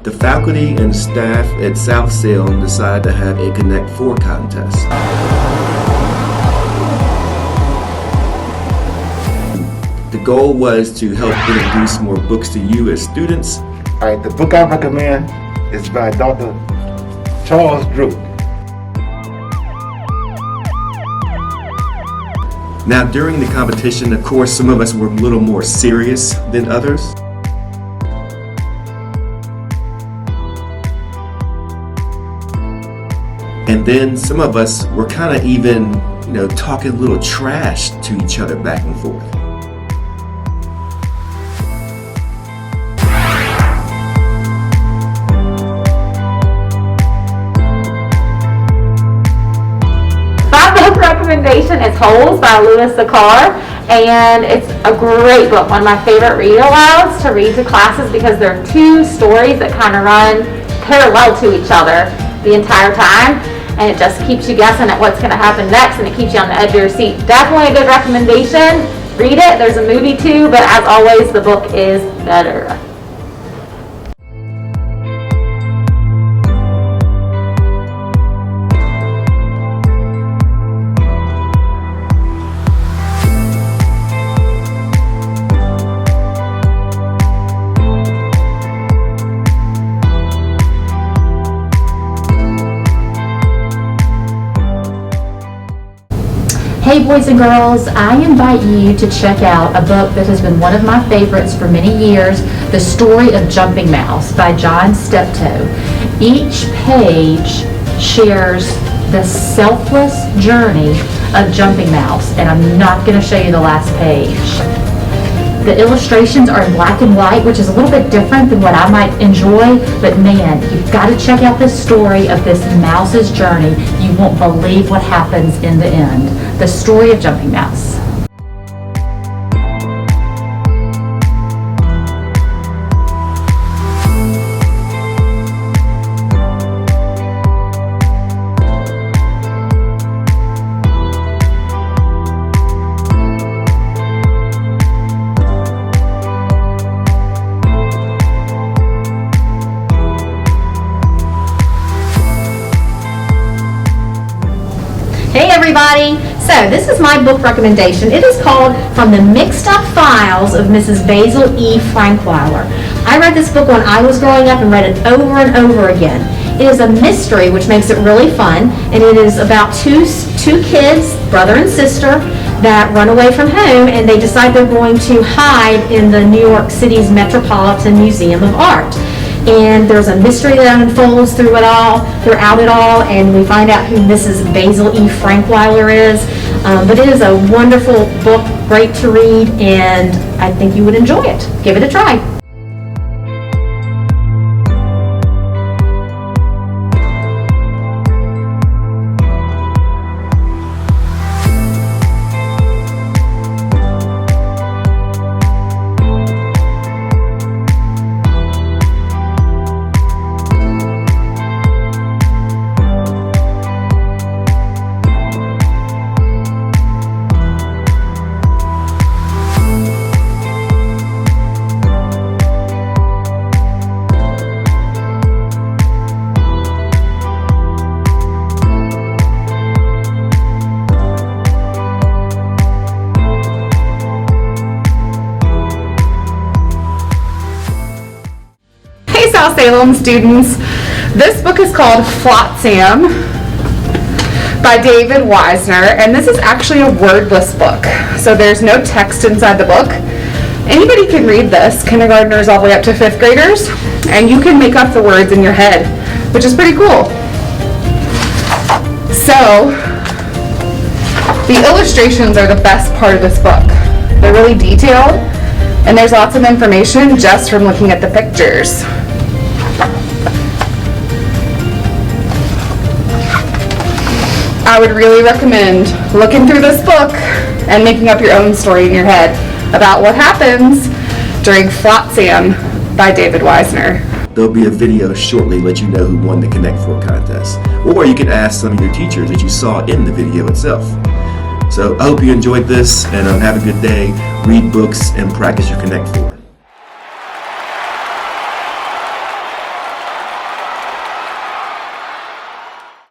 the faculty and staff at South Salem decided to have a Connect 4 contest. The goal was to help introduce more books to you as students. All right, the book I recommend is by Dr. Charles Drew. Now, during the competition, of course, some of us were a little more serious than others. And then some of us were kind of even, talking a little trash to each other back and forth. Recommendation is Holes by Louis Sakar, and it's a great book, one of my favorite read alouds to read to classes because there are two stories that kind of run parallel to each other the entire time, and it just keeps you guessing at what's going to happen next, and it keeps you on the edge of your seat. Definitely a good recommendation. Read it. There's a movie too, but as always, the book is better. Hey boys and girls, I invite you to check out a book that has been one of my favorites for many years, The Story of Jumping Mouse by John Steptoe. Each page shares the selfless journey of Jumping Mouse, and I'm not going to show you the last page. The illustrations are in black and white, which is a little bit different than what I might enjoy, but man, you've got to check out this story of this mouse's journey. You won't believe what happens in the end. The Story of Jumping Mouse. Hey everybody! So this is my book recommendation. It is called From the Mixed Up Files of Mrs. Basil E. Frankweiler. I read this book when I was growing up and read it over and over again. It is a mystery, which makes it really fun, and it is about two kids, brother and sister, that run away from home, and they decide they're going to hide in the New York City's Metropolitan Museum of Art. And there's a mystery that unfolds throughout it all, and we find out who Mrs. Basil E. Frankweiler is. But it is a wonderful book, great to read, and I think you would enjoy it. Give it a try. South Salem students. This book is called Flotsam by David Wisner, and this is actually a wordless book. So there's no text inside the book. Anybody can read this, kindergartners all the way up to 5th graders, and you can make up the words in your head, which is pretty cool. So the illustrations are the best part of this book. They're really detailed, and there's lots of information just from looking at the pictures. I would really recommend looking through this book and making up your own story in your head about what happens during Flotsam by David Wisner. There'll be a video shortly to let you know who won the Connect 4 contest. Or you can ask some of your teachers that you saw in the video itself. So I hope you enjoyed this, and have a good day. Read books and practice your Connect 4.